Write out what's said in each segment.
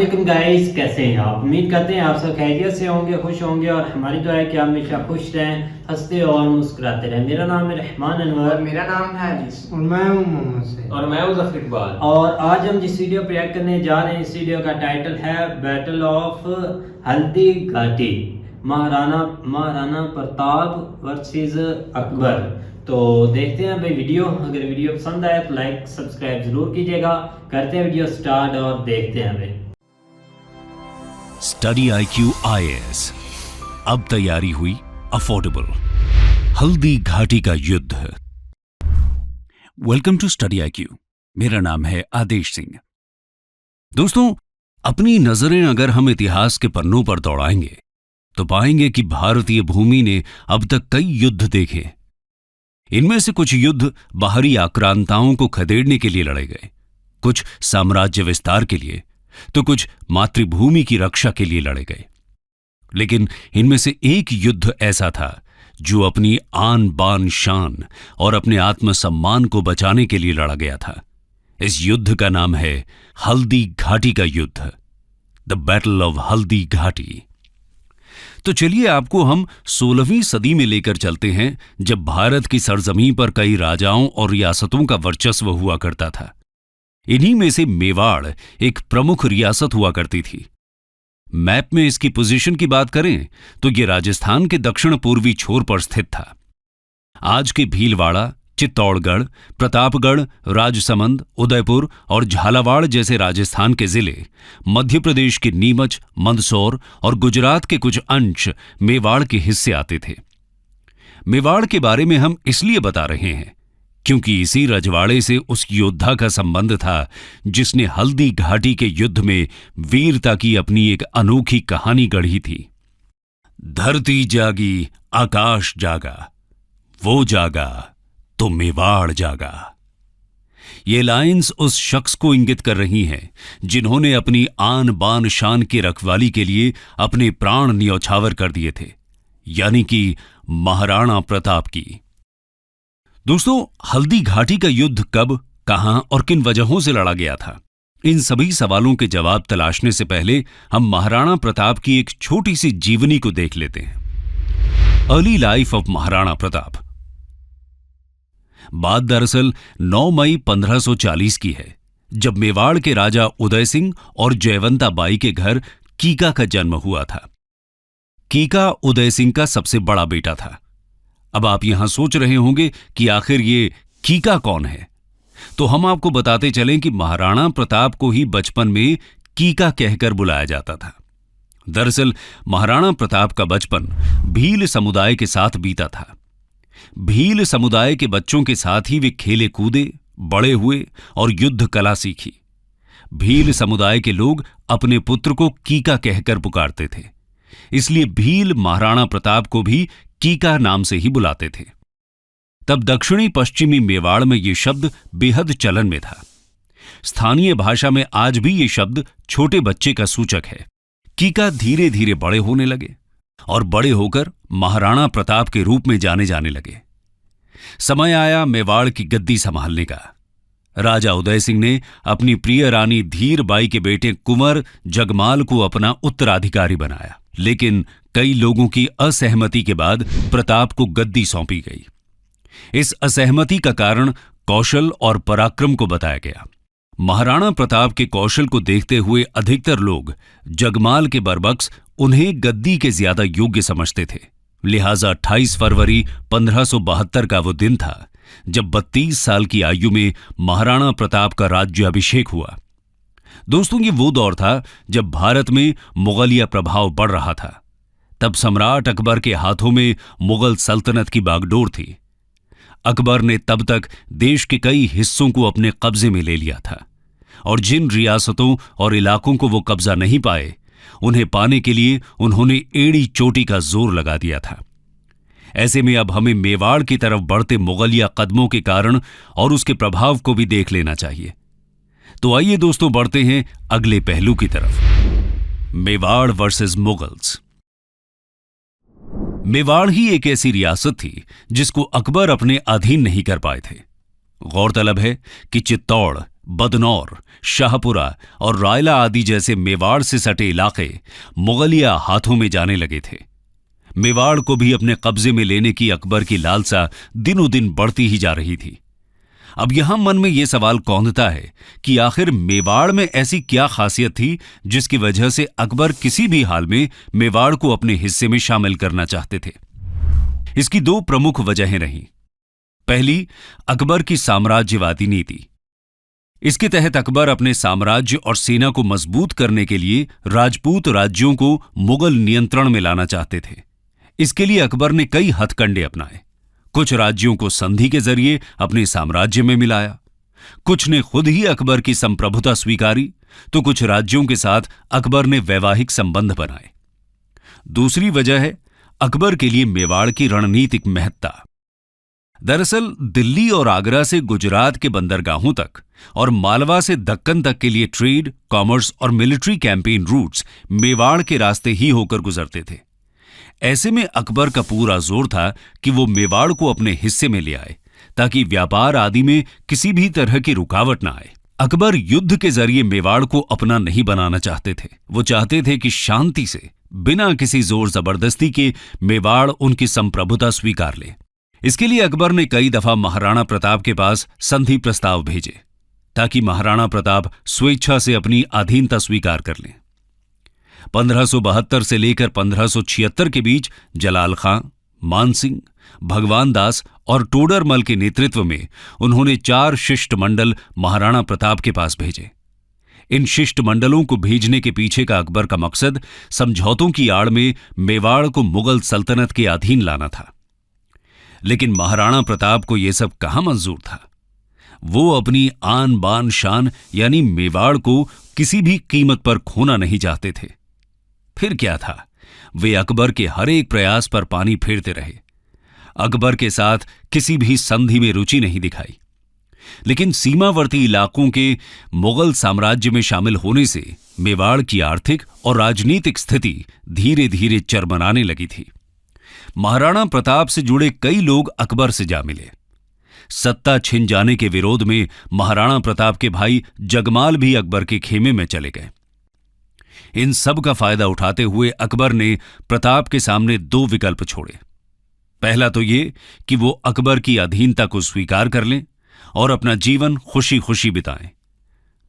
वालेकुम गाइस, कैसे हैं आप? उम्मीद करते हैं आप सब खैरियत से होंगे, खुश होंगे और हमारी दुआ है कि आप हमेशा खुश रहें, हंसते और मुस्कुराते रहें। मेरा नाम है रहमान अनवर, मेरा नाम है अजीज और मैं हूँ मोहम्मद से और मैं हूं जफर इकबाल। और आज हम जिस वीडियो पे रिएक्ट करने जा रहे हैं, इस वीडियो का टाइटल है battle of Haldi Ghati, Maharana Pratap versus Akbar. तो देखते हैं भाई वीडियो। अगर वीडियो पसंद आए तो लाइक सब्सक्राइब जरूर कीजिएगा। करते हैं वीडियो स्टार्ट और देखते हैं भाई। स्टडी IQ IAS अब तैयारी हुई अफोर्डेबल। हल्दी घाटी का युद्ध। Welcome to study IQ। मेरा नाम है आदेश सिंह। दोस्तों, अपनी नजरें अगर हम इतिहास के पन्नों पर दौड़ाएंगे तो पाएंगे कि भारतीय भूमि ने अब तक कई युद्ध देखे। इनमें से कुछ युद्ध बाहरी आक्रांताओं को खदेड़ने के लिए लड़े गए, कुछ साम्राज्य विस्तार के लिए, तो कुछ मातृभूमि की रक्षा के लिए लड़े गए। लेकिन इनमें से एक युद्ध ऐसा था जो अपनी आन बान शान और अपने आत्मसम्मान को बचाने के लिए लड़ा गया था। इस युद्ध का नाम है हल्दी घाटी का युद्ध, the battle of Haldi Ghati. तो चलिए आपको हम 16वीं सदी में लेकर चलते हैं, जब भारत की सरजमीं पर कई राजाओं और रियासतों का वर्चस्व हुआ करता था। इन्हीं में से मेवाड़ एक प्रमुख रियासत हुआ करती थी। मैप में इसकी पोजीशन की बात करें तो यह राजस्थान के दक्षिण पूर्वी छोर पर स्थित था। आज के भीलवाड़ा, चित्तौड़गढ़, प्रतापगढ़, राजसमंद, उदयपुर और झालावाड़ जैसे राजस्थान के जिले, मध्य प्रदेश के नीमच, मंदसौर और गुजरात के कुछ अंश मेवाड़ के हिस्से आते थे। मेवाड़ के बारे में हम इसलिए बता रहे हैं क्योंकि इसी रजवाड़े से उस योद्धा का संबंध था जिसने हल्दी घाटी के युद्ध में वीरता की अपनी एक अनोखी कहानी गढ़ी थी। धरती जागी, आकाश जागा, वो जागा तो मेवाड़ जागा। ये लाइंस उस शख्स को इंगित कर रही हैं जिन्होंने अपनी आन बान शान की रखवाली के लिए अपने प्राण न्यौछावर कर दिए थे, यानी कि महाराणा प्रताप की। दोस्तों, हल्दी घाटी का युद्ध कब, कहां और किन वजहों से लड़ा गया था, इन सभी सवालों के जवाब तलाशने से पहले हम महाराणा प्रताप की एक छोटी सी जीवनी को देख लेते हैं। Early life of Maharana Pratap. बात दरअसल 9 मई 1540 की है, जब मेवाड़ के राजा उदय सिंह और जयवंता बाई के घर कीका का जन्म हुआ था। कीका उदय सिंह का सबसे बड़ा बेटा था। अब आप यहां सोच रहे होंगे कि आखिर ये कीका कौन है, तो हम आपको बताते चलें कि महाराणा प्रताप को ही बचपन में कीका कहकर बुलाया जाता था। दरअसल महाराणा प्रताप का बचपन भील समुदाय के साथ बीता था। भील समुदाय के बच्चों के साथ ही वे खेले कूदे, बड़े हुए और युद्ध कला सीखी। भील समुदाय के लोग अपने पुत्र को कीका कहकर पुकारते थे, इसलिए भील महाराणा प्रताप को भी कीका नाम से ही बुलाते थे। तब दक्षिणी पश्चिमी मेवाड़ में यह शब्द बेहद चलन में था। स्थानीय भाषा में आज भी यह शब्द छोटे बच्चे का सूचक है। कीका धीरे धीरे बड़े होने लगे और बड़े होकर महाराणा प्रताप के रूप में जाने जाने लगे। समय आया मेवाड़ की गद्दी संभालने का। राजा उदय सिंह ने अपनी प्रिय रानी धीर बाई के बेटे कुंवर जगमाल को अपना उत्तराधिकारी बनाया, लेकिन कई लोगों की असहमति के बाद प्रताप को गद्दी सौंपी गई। इस असहमति का कारण कौशल और पराक्रम को बताया गया। महाराणा प्रताप के कौशल को देखते हुए अधिकतर लोग जगमाल के बरबक्स उन्हें गद्दी के ज्यादा योग्य समझते थे। लिहाजा 28 फरवरी 1572 का वो दिन था जब 32 साल की आयु में महाराणा प्रताप का राज्याभिषेक हुआ। दोस्तों, ये वो दौर था जब भारत में मुगलिया प्रभाव बढ़ रहा था। तब सम्राट अकबर के हाथों में मुगल सल्तनत की बागडोर थी। अकबर ने तब तक देश के कई हिस्सों को अपने कब्जे में ले लिया था और जिन रियासतों और इलाकों को वो कब्जा नहीं पाए, उन्हें पाने के लिए उन्होंने एड़ी चोटी का जोर लगा दिया था। ऐसे में अब हमें मेवाड़ की तरफ बढ़ते मुगलिया कदमों के कारण और उसके प्रभाव को भी देख लेना चाहिए। तो आइए दोस्तों, बढ़ते हैं अगले पहलू की तरफ। मेवाड़ वर्सेस मुगल्स। मेवाड़ ही एक ऐसी रियासत थी जिसको अकबर अपने अधीन नहीं कर पाए थे। गौरतलब है कि चित्तौड़, बदनौर, शाहपुरा और रायला आदि जैसे मेवाड़ से सटे इलाके मुगलिया हाथों में जाने लगे थे। मेवाड़ को भी अपने कब्जे में लेने की अकबर की लालसा दिनों दिन बढ़ती ही जा रही थी। अब यहां मन में यह सवाल कौंधता है कि आखिर मेवाड़ में ऐसी क्या खासियत थी जिसकी वजह से अकबर किसी भी हाल में मेवाड़ को अपने हिस्से में शामिल करना चाहते थे। इसकी दो प्रमुख वजहें रहीं। पहली, अकबर की साम्राज्यवादी नीति। इसके तहत अकबर अपने साम्राज्य और सेना को मजबूत करने के लिए राजपूत राज्यों को मुगल नियंत्रण में लाना चाहते थे। इसके लिए अकबर ने कई हथकंडे अपनाए। कुछ राज्यों को संधि के जरिए अपने साम्राज्य में मिलाया, कुछ ने खुद ही अकबर की संप्रभुता स्वीकारी, तो कुछ राज्यों के साथ अकबर ने वैवाहिक संबंध बनाए। दूसरी वजह है अकबर के लिए मेवाड़ की रणनीतिक महत्ता। दरअसल दिल्ली और आगरा से गुजरात के बंदरगाहों तक और मालवा से दक्कन तक के लिए ट्रेड, कॉमर्स और मिलिट्री कैंपेन रूट्स मेवाड़ के रास्ते ही होकर गुजरते थे। ऐसे में अकबर का पूरा जोर था कि वो मेवाड़ को अपने हिस्से में ले आए ताकि व्यापार आदि में किसी भी तरह की रुकावट ना आए। अकबर युद्ध के जरिए मेवाड़ को अपना नहीं बनाना चाहते थे। वो चाहते थे कि शांति से, बिना किसी जोर जबरदस्ती के मेवाड़ उनकी संप्रभुता स्वीकार ले। इसके लिए अकबर ने कई दफा महाराणा प्रताप के पास संधि प्रस्ताव भेजे ताकि महाराणा प्रताप स्वेच्छा से अपनी अधीनता स्वीकार कर लें। 1572 से लेकर 1576 के बीच जलाल खां, मानसिंह, भगवान दास और टोडरमल के नेतृत्व में उन्होंने 4 शिष्टमंडल महाराणा प्रताप के पास भेजे। इन शिष्टमंडलों को भेजने के पीछे का अकबर का मकसद समझौतों की आड़ में मेवाड़ को मुगल सल्तनत के अधीन लाना था। लेकिन महाराणा प्रताप को यह सब कहां मंजूर था। वो अपनी आन बान शान यानी मेवाड़ को किसी भी कीमत पर खोना नहीं चाहते थे। फिर क्या था, वे अकबर के हर एक प्रयास पर पानी फेरते रहे। अकबर के साथ किसी भी संधि में रुचि नहीं दिखाई। लेकिन सीमावर्ती इलाकों के मुगल साम्राज्य में शामिल होने से मेवाड़ की आर्थिक और राजनीतिक स्थिति धीरे धीरे चरमराने लगी थी। महाराणा प्रताप से जुड़े कई लोग अकबर से जा मिले। सत्ता छिन जाने के विरोध में महाराणा प्रताप के भाई जगमाल भी अकबर के खेमे में चले गए। इन सब का फायदा उठाते हुए अकबर ने प्रताप के सामने 2 विकल्प छोड़े। पहला तो ये कि वो अकबर की अधीनता को स्वीकार कर लें और अपना जीवन खुशी खुशी बिताएं।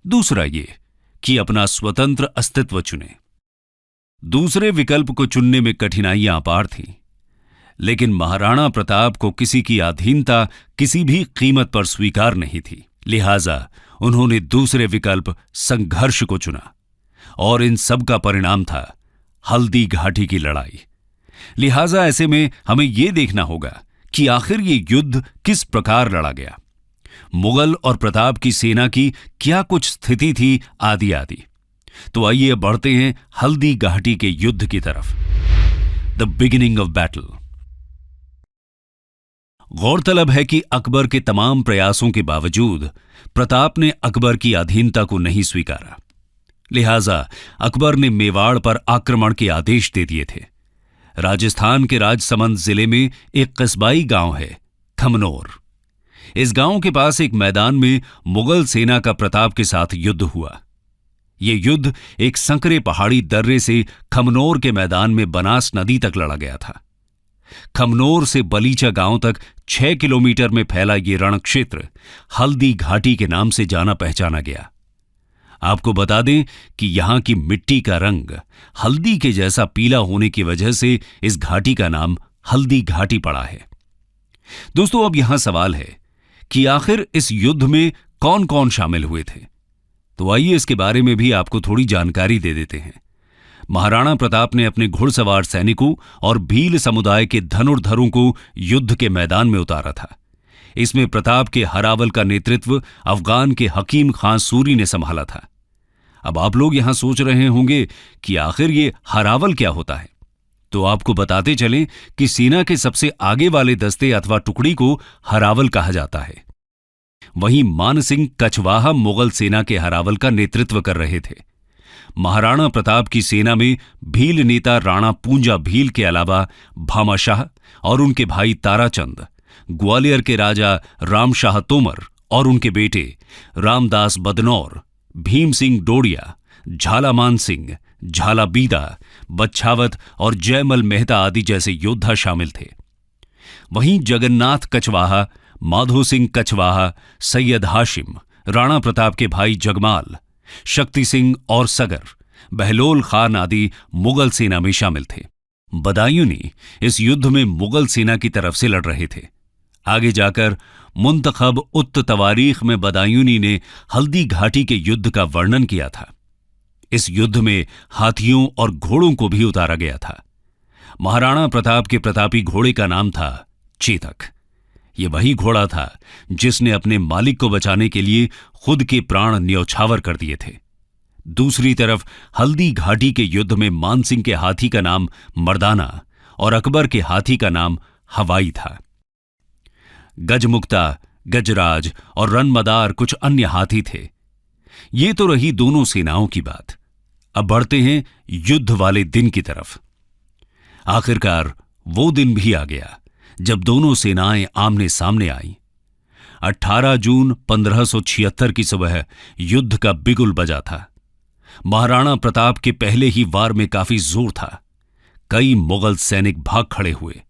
दूसरा ये कि अपना स्वतंत्र अस्तित्व चुनें। दूसरे विकल्प को चुनने में कठिनाइयां अपार थीं, लेकिन महाराणा प्रताप को किसी की अधीनता किसी भी कीमत पर स्वीकार नहीं थी। लिहाजा उन्होंने दूसरे विकल्प संघर्ष को चुना और इन सब का परिणाम था हल्दी घाटी की लड़ाई। लिहाजा ऐसे में हमें यह देखना होगा कि आखिर ये युद्ध किस प्रकार लड़ा गया, मुगल और प्रताप की सेना की क्या कुछ स्थिति थी आदि आदि। तो आइए बढ़ते हैं हल्दी घाटी के युद्ध की तरफ। The beginning of battle. गौरतलब है कि अकबर के तमाम प्रयासों के बावजूद प्रताप ने अकबर की अधीनता को नहीं स्वीकारा। लिहाजा अकबर ने मेवाड़ पर आक्रमण के आदेश दे दिए थे। राजस्थान के राजसमंद जिले में एक कस्बाई गांव है खमनोर। इस गांव के पास एक मैदान में मुगल सेना का प्रताप के साथ युद्ध हुआ। यह युद्ध एक संकरे पहाड़ी दर्रे से खमनोर के मैदान में बनास नदी तक लड़ा गया था। खमनोर से बलीचा गांव तक 6 किलोमीटर में फैला ये रण क्षेत्र हल्दी घाटी के नाम से जाना पहचाना गया। आपको बता दें कि यहां की मिट्टी का रंग हल्दी के जैसा पीला होने की वजह से इस घाटी का नाम हल्दी घाटी पड़ा है। दोस्तों, अब यहां सवाल है कि आखिर इस युद्ध में कौन कौन शामिल हुए थे। तो आइए इसके बारे में भी आपको थोड़ी जानकारी दे देते हैं। महाराणा प्रताप ने अपने घुड़सवार सैनिकों और भील समुदाय के धनुर्धरों को युद्ध के मैदान में उतारा था। इसमें प्रताप के हरावल का नेतृत्व अफगान के हकीम खां सूरी ने संभाला था। अब आप लोग यहां सोच रहे होंगे कि आखिर ये हरावल क्या होता है। तो आपको बताते चलें कि सेना के सबसे आगे वाले दस्ते अथवा टुकड़ी को हरावल कहा जाता है। वहीं मानसिंह कछवाहा मुगल सेना के हरावल का नेतृत्व कर रहे थे। महाराणा प्रताप की सेना में भील नेता राणा पूंजा भील के अलावा भामाशाह और उनके भाई ताराचंद, ग्वालियर के राजा रामशाह तोमर और उनके बेटे रामदास बदनौर, भीम सिंह डोडिया, झालामान सिंह, झाला बीदा, बच्छावत और जयमल मेहता आदि जैसे योद्धा शामिल थे। वहीं जगन्नाथ कछवाहा, माधो सिंह कछवाहा, सैयद हाशिम, राणा प्रताप के भाई जगमाल, शक्ति सिंह और सगर, बहलोल खान आदि मुगल सेना में शामिल थे। बदायूंनी इस युद्ध में मुगल सेना की तरफ से लड़ रहे थे। आगे जाकर मुंतखब उत तवारीख में बदायूंनी ने हल्दी घाटी के युद्ध का वर्णन किया था। इस युद्ध में हाथियों और घोड़ों को भी उतारा गया था। महाराणा प्रताप के प्रतापी घोड़े का नाम था चेतक। यह वही घोड़ा था जिसने अपने मालिक को बचाने के लिए खुद के प्राण न्यौछावर कर दिए थे। दूसरी तरफ हल्दी घाटी के युद्ध में मानसिंह के हाथी का नाम मर्दाना और अकबर के हाथी का नाम हवाई था। गजमुक्ता, गजराज और रनमदार कुछ अन्य हाथी थे। ये तो रही दोनों सेनाओं की बात। अब बढ़ते हैं युद्ध वाले दिन की तरफ। आखिरकार वो दिन भी आ गया जब दोनों सेनाएं आमने सामने आईं। 18 जून 1576 की सुबह युद्ध का बिगुल बजा था। महाराणा प्रताप के पहले ही वार में काफी जोर था। कई मुगल सैनिक भाग खड़े हुए।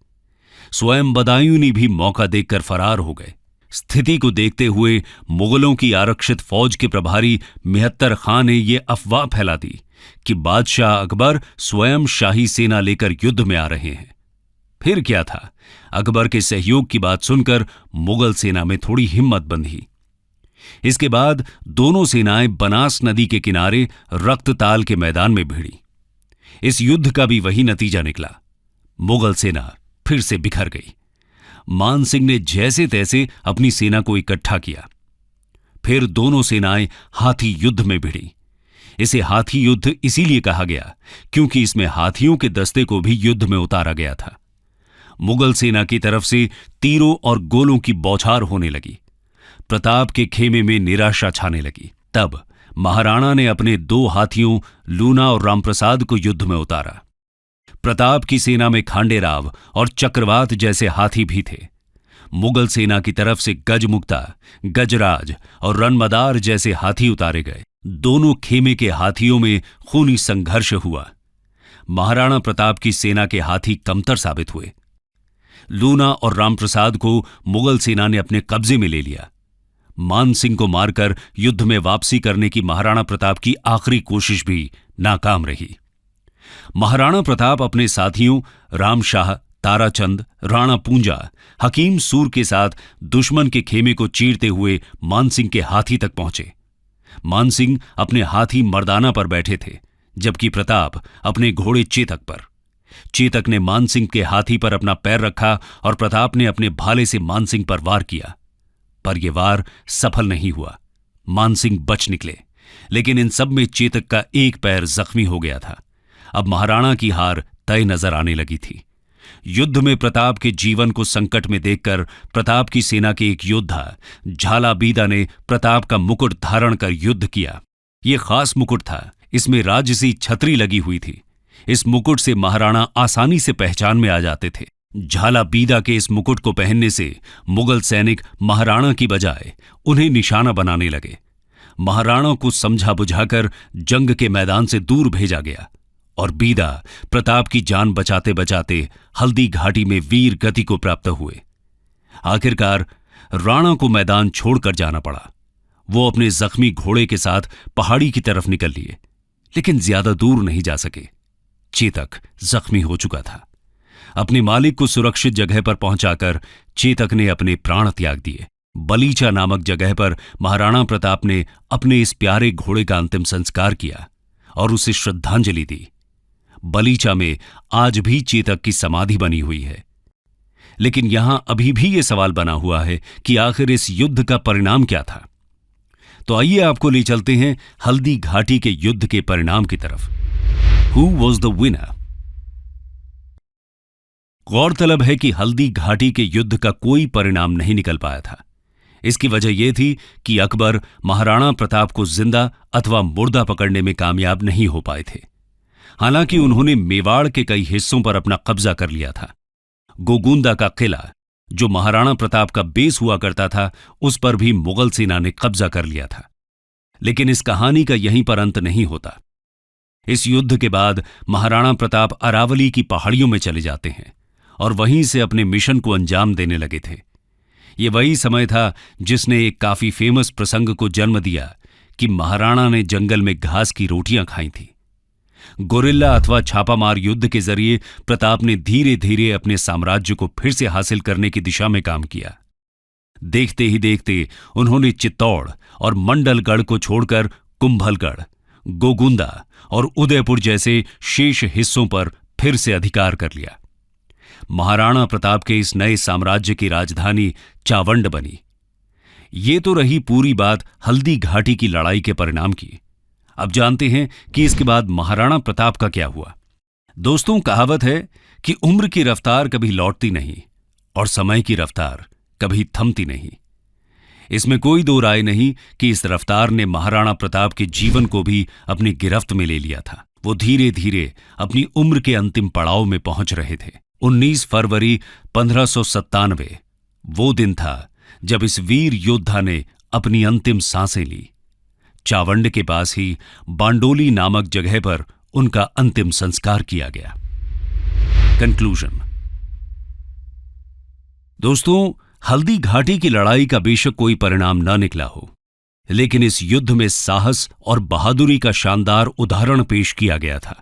स्वयं बदायूंनी भी मौका देखकर फरार हो गए। स्थिति को देखते हुए मुगलों की आरक्षित फौज के प्रभारी मेहत्तर खां ने यह अफवाह फैला दी कि बादशाह अकबर स्वयं शाही सेना लेकर युद्ध में आ रहे हैं। फिर क्या था, अकबर के सहयोग की बात सुनकर मुगल सेना में थोड़ी हिम्मत बंधी। इसके बाद दोनों सेनाएं बनास नदी के किनारे रक्तताल के मैदान में भिड़ी। इस युद्ध का भी वही नतीजा निकला। मुगल सेना फिर से बिखर गई। मान सिंह ने जैसे तैसे अपनी सेना को इकट्ठा किया। फिर दोनों सेनाएं हाथी युद्ध में भिड़ी। इसे हाथी युद्ध इसीलिए कहा गया क्योंकि इसमें हाथियों के दस्ते को भी युद्ध में उतारा गया था। मुगल सेना की तरफ से तीरों और गोलों की बौछार होने लगी। प्रताप के खेमे में निराशा छाने लगी। तब महाराणा ने अपने 2 हाथियों लूना और रामप्रसाद को युद्ध में उतारा। प्रताप की सेना में खांडेराव और चक्रवात जैसे हाथी भी थे। मुगल सेना की तरफ से गजमुक्ता, गजराज और रनमदार जैसे हाथी उतारे गए। दोनों खेमे के हाथियों में खूनी संघर्ष हुआ। महाराणा प्रताप की सेना के हाथी कमतर साबित हुए। लूना और रामप्रसाद को मुगल सेना ने अपने कब्जे में ले लिया। मान सिंह को मारकर युद्ध में वापसी करने की महाराणा प्रताप की आखिरी कोशिश भी नाकाम रही। महाराणा प्रताप अपने साथियों रामशाह, ताराचंद, राणा पूंजा, हकीम सूर के साथ दुश्मन के खेमे को चीरते हुए मानसिंह के हाथी तक पहुंचे। मानसिंह अपने हाथी मर्दाना पर बैठे थे, जबकि प्रताप अपने घोड़े चेतक पर। चेतक ने मानसिंह के हाथी पर अपना पैर रखा और प्रताप ने अपने भाले से मानसिंह पर वार किया, पर यह वार सफल नहीं हुआ। मानसिंह बच निकले, लेकिन इन सब में चेतक का एक पैर जख्मी हो गया था। अब महाराणा की हार तय नजर आने लगी थी। युद्ध में प्रताप के जीवन को संकट में देखकर प्रताप की सेना के एक योद्धा झाला बीदा ने प्रताप का मुकुट धारण कर युद्ध किया। यह खास मुकुट था। इसमें राजसी छतरी लगी हुई थी। इस मुकुट से महाराणा आसानी से पहचान में आ जाते थे। झाला बीदा के इस मुकुट को पहनने से मुगल सैनिक महाराणा की बजाय उन्हें निशाना बनाने लगे। महाराणा को समझा बुझाकर जंग के मैदान से दूर भेजा गया और बीदा प्रताप की जान बचाते बचाते हल्दी घाटी में वीर गति को प्राप्त हुए। आखिरकार राणा को मैदान छोड़कर जाना पड़ा। वो अपने जख्मी घोड़े के साथ पहाड़ी की तरफ निकल लिए, लेकिन ज्यादा दूर नहीं जा सके। चेतक जख्मी हो चुका था। अपने मालिक को सुरक्षित जगह पर पहुंचाकर चेतक ने अपने प्राण त्याग दिए। बलीचा नामक जगह पर महाराणा प्रताप ने अपने इस प्यारे घोड़े का अंतिम संस्कार किया और उसे श्रद्धांजलि दी। बलीचा में आज भी चेतक की समाधि बनी हुई है। लेकिन यहां अभी भी यह सवाल बना हुआ है कि आखिर इस युद्ध का परिणाम क्या था। तो आइए आपको ले चलते हैं हल्दी घाटी के युद्ध के परिणाम की तरफ। Who was the winner? गौरतलब है कि हल्दी घाटी के युद्ध का कोई परिणाम नहीं निकल पाया था। इसकी वजह यह थी कि अकबर महाराणा प्रताप को जिंदा अथवा मुर्दा पकड़ने में कामयाब नहीं हो पाए थे। हालांकि उन्होंने मेवाड़ के कई हिस्सों पर अपना कब्जा कर लिया था। गोगुंदा का किला, जो महाराणा प्रताप का बेस हुआ करता था, उस पर भी मुगल सेना ने कब्जा कर लिया था। लेकिन इस कहानी का यहीं पर अंत नहीं होता। इस युद्ध के बाद महाराणा प्रताप अरावली की पहाड़ियों में चले जाते हैं और वहीं से अपने मिशन को अंजाम देने लगे थे। ये वही समय था जिसने एक काफी फेमस प्रसंग को जन्म दिया कि महाराणा ने जंगल में घास की रोटियां खाई थी। गोरिल्ला अथवा छापामार युद्ध के जरिए प्रताप ने धीरे धीरे अपने साम्राज्य को फिर से हासिल करने की दिशा में काम किया। देखते ही देखते उन्होंने चित्तौड़ और मंडलगढ़ को छोड़कर कुंभलगढ़, गोगुंदा और उदयपुर जैसे शेष हिस्सों पर फिर से अधिकार कर लिया। महाराणा प्रताप के इस नए साम्राज्य की राजधानी चावंड बनी। ये तो रही पूरी बात हल्दी घाटी की लड़ाई के परिणाम की। अब जानते हैं कि इसके बाद महाराणा प्रताप का क्या हुआ। दोस्तों, कहावत है कि उम्र की रफ्तार कभी लौटती नहीं और समय की रफ्तार कभी थमती नहीं। इसमें कोई दो राय नहीं कि इस रफ्तार ने महाराणा प्रताप के जीवन को भी अपनी गिरफ्त में ले लिया था। वो धीरे धीरे अपनी उम्र के अंतिम पड़ाव में पहुंच रहे थे। 19 फरवरी 1597 वो दिन था जब इस वीर योद्धा ने अपनी अंतिम सांसें ली। चावंड के पास ही बांडोली नामक जगह पर उनका अंतिम संस्कार किया गया। कंक्लूजन। दोस्तों, हल्दी घाटी की लड़ाई का बेशक कोई परिणाम न निकला हो, लेकिन इस युद्ध में साहस और बहादुरी का शानदार उदाहरण पेश किया गया था।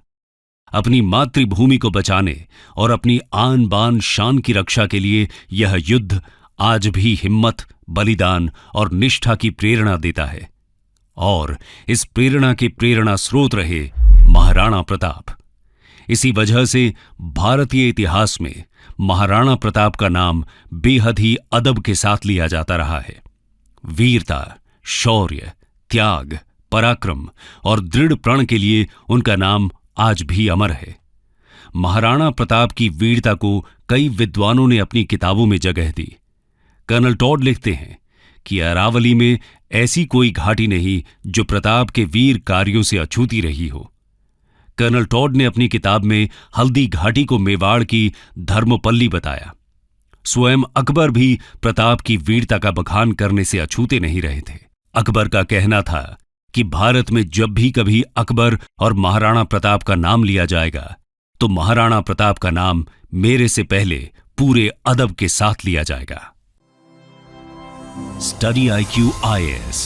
अपनी मातृभूमि को बचाने और अपनी आन बान शान की रक्षा के लिए यह युद्ध आज भी हिम्मत, बलिदान और निष्ठा की प्रेरणा देता है। और इस प्रेरणा के प्रेरणा स्रोत रहे महाराणा प्रताप। इसी वजह से भारतीय इतिहास में महाराणा प्रताप का नाम बेहद ही अदब के साथ लिया जाता रहा है। वीरता, शौर्य, त्याग, पराक्रम और दृढ़ प्रण के लिए उनका नाम आज भी अमर है। महाराणा प्रताप की वीरता को कई विद्वानों ने अपनी किताबों में जगह दी। कर्नल टॉड लिखते हैं कि अरावली में ऐसी कोई घाटी नहीं जो प्रताप के वीर कार्यों से अछूती रही हो। कर्नल टॉड ने अपनी किताब में हल्दी घाटी को मेवाड़ की धर्मपल्ली बताया। स्वयं अकबर भी प्रताप की वीरता का बखान करने से अछूते नहीं रहे थे। अकबर का कहना था कि भारत में जब भी कभी अकबर और महाराणा प्रताप का नाम लिया जाएगा तो महाराणा प्रताप का नाम मेरे से पहले पूरे अदब के साथ लिया जाएगा। स्टडी IQ IAS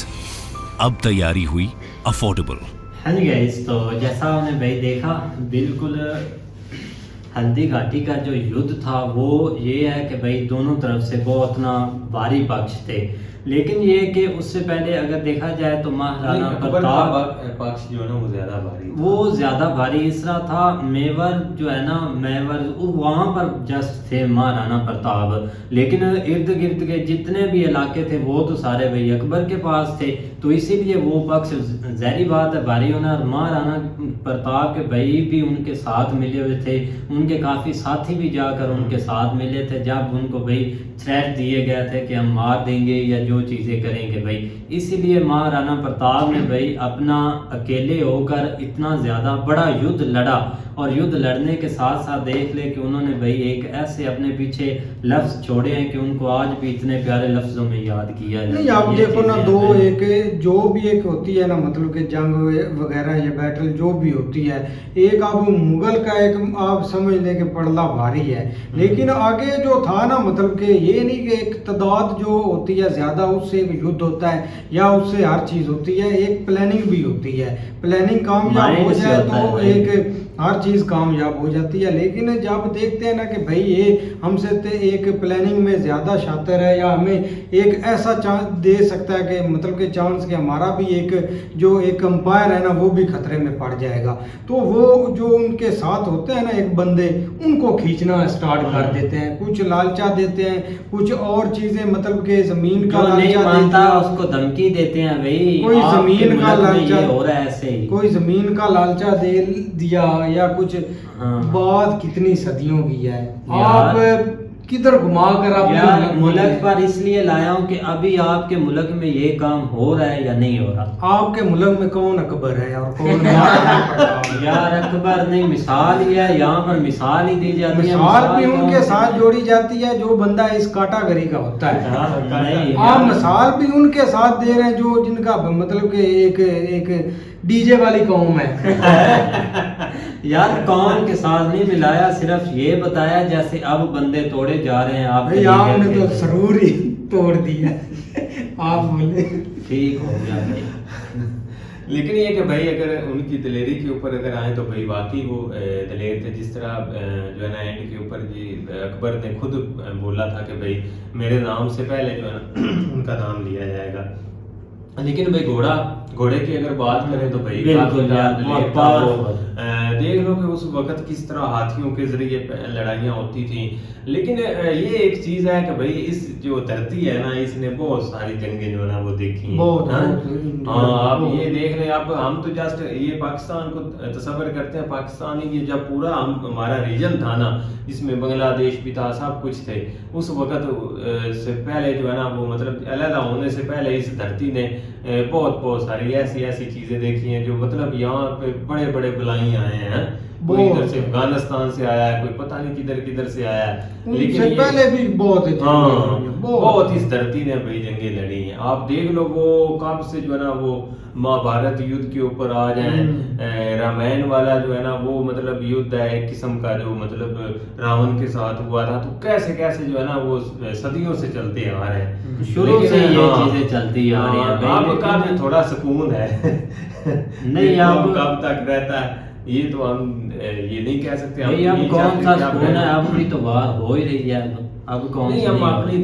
अब तैयारी हुई अफोर्डेबल। हाँ जी गाइस, तो जैसा आपने भाई देखा, बिल्कुल हल्दी घाटी का जो युद्ध था वो ये है कि भाई दोनों तरफ से बहुत ना भारी पक्ष थे। लेकिन ये कि उससे पहले अगर देखा जाए तो महाराणा प्रताप पक्ष जो है ना वो ज्यादा भारी इस तरह था। मेवर जो है ना, मेवर वहां पर जस्ट थे महाराणा प्रताप, लेकिन इर्द गिर्द के जितने भी इलाके थे वो तो सारे भाई अकबर के पास थे। तो इसीलिए वो पक्ष ज़ाहिर बात है भारी होना। और महाराणा प्रताप के भाई भी उनके साथ मिले हुए थे, उनके काफ़ी साथी भी जाकर उनके साथ मिले थे जब उनको भाई थ्रेट दिए गए थे कि हम मार देंगे या जो चीज़ें करेंगे भाई। इसीलिए महाराणा प्रताप ने भाई अपना अकेले होकर इतना ज़्यादा बड़ा युद्ध लड़ा। और युद्ध लड़ने के साथ साथ देख ले कि उन्होंने भाई एक ऐसे अपने पीछे लफ्ज़ छोड़े हैं कि उनको आज भी इतने प्यारे लफ्ज़ों में याद किया जाए। नहीं, आप देखो ना, दो एक जो भी एक होती है ना, मतलब कि जंग वगैरह या बैटल जो भी होती है, एक आप मुगल का एक आप समझ लें कि पड़ला भारी है, लेकिन आगे जो था ना, मतलब कि ये नहीं कि एक तादाद जो होती है ज़्यादा उससे एक युद्ध होता है या उससे हर चीज़ होती है, एक प्लानिंग भी होती है। प्लानिंग कामयाब हो जाए तो एक हर चीज़ कामयाब हो जाती है। लेकिन जब देखते हैं ना कि भाई ये हमसे तो एक प्लानिंग में ज़्यादा शातिर है या हमें एक ऐसा चांस दे सकता है कि मतलब कि चांस कि हमारा भी एक जो एक अंपायर है ना वो भी खतरे में पड़ जाएगा, तो वो जो उनके साथ होते हैं ना एक बंदे, उनको खींचना स्टार्ट कर देते हैं, कुछ लालचा देते हैं, कुछ और चीज़ें, मतलब कि ज़मीन का लालचा देते हैं, उसको धमकी देते हैं भाई कोई ज़मीन का लालचा हो रहा है, ऐसे ही कोई ज़मीन का लालचा दे दिया या कुछ। बात कितनी सदियों की है। आप किधर घुमा कर आप यार मुल्क पर इसलिए लाया हूँ कि अभी आपके मुल्क में ये काम हो रहा है या नहीं हो रहा। आपके मुल्क में कौन अकबर है और कौन महाराणा? यार अकबर नहीं, मिसाल ही है, यहाँ पर मिसाल ही दी जाती है। मिसाल भी कौन उनके सी? साथ जोड़ी जाती है जो बंदा इस कैटेगरी का होता है। हाँ, नहीं आप मिसाल भी उनके साथ दे रहे हैं जो जिनका मतलब कि एक डीजे वाली कौम है। यार कौन के साथ नहीं मिलाया, सिर्फ ये बताया जैसे अब बंदे तोड़े जा रहे हैं आप। भाई आपने तो जरूर ही तोड़ दिया। आप बोले ठीक हो गया भाई। लेकिन ये कि भाई अगर उनकी दिलेरी के ऊपर अगर आए तो भाई वाकई वो दिलेर थे। जिस तरह जो है ना एंड के ऊपर जी अकबर ने खुद बोला था कि भाई मेरे नाम से पहले जो है ना उनका नाम लिया जाएगा। लेकिन भाई घोड़े की अगर बात करें तो भाई बिल्कुल काफी यार, दिलेर था powerful। वो। देख लो कि उस वक्त किस तरह हाथियों के जरिए लड़ाइयाँ होती थी। लेकिन ये एक चीज है कि भाई इस जो धरती है ना इसने बहुत सारी जंगें जो है ना वो देखी हैं। बहुत, हाँ? बहुत। हाँ, आप ये देख रहे हैं। अब हम तो जस्ट ये पाकिस्तान को तस्वर करते हैं। पाकिस्तान ही जब पूरा हमारा रीजन था ना जिसमें बांग्लादेश भी था, सब कुछ थे, उस वक्त से पहले जो है ना वो मतलब अलग होने से पहले इस धरती ने बहुत सारी ऐसी चीजें देखी हैं जो मतलब यहाँ पे बड़े बड़े बुलाई आए हैं। कोई इधर से अफगानिस्तान से आया है, कोई पता नहीं किधर से आया है। लेकिन पहले भी बहुत हाँ, बहुत इस धरती ने भाई जंगें लड़ी हैं। आप देख लो वो कब से जो है ना वो महाभारत युद्ध के ऊपर आ जाए, रामायण वाला जो है ना वो मतलब युद्ध है एक किस्म का जो मतलब रावण के साथ हुआ था। तो कैसे जो है ना वो सदियों से चलते आ रहे हैं। शुरू से लेकिन ये हाँ, चीजें चलती आ रही हैं भाई। अब का भी थोड़ा सुकून है। नहीं, देखो अब कब तक रहता है ये तो हम ये नहीं कह सकते। हम भाई अब नहीं कौन चाहते सा कि आप सुकून है, रहना। अब भी तो वार हो ही रही है। अब कौन नहीं सी हम नहीं हो अपनी रही?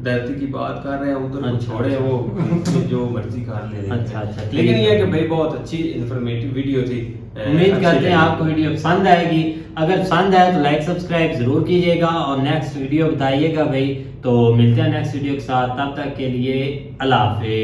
धरती की बात कर रहे हैं। उधर को अच्छा, छोड़े अच्छा। वो जो मर्जी कर ले रहे हैं। अच्छा, ठीक लेकिन ये है। है कि भाई बहुत अच्छी इंफॉर्मेटिव वीडियो थी। उम्मीद अच्छी करते हैं लगी। आपको वीडियो पसंद आएगी। अगर पसंद आए तो लाइक सब्सक्राइब जरूर कीजिएगा और नेक्स्ट वीडियो बताइएगा भाई। तो मिलते हैं नेक्स्ट वीडियो के साथ, तब तक के लिए अल्लाह हाफिज़।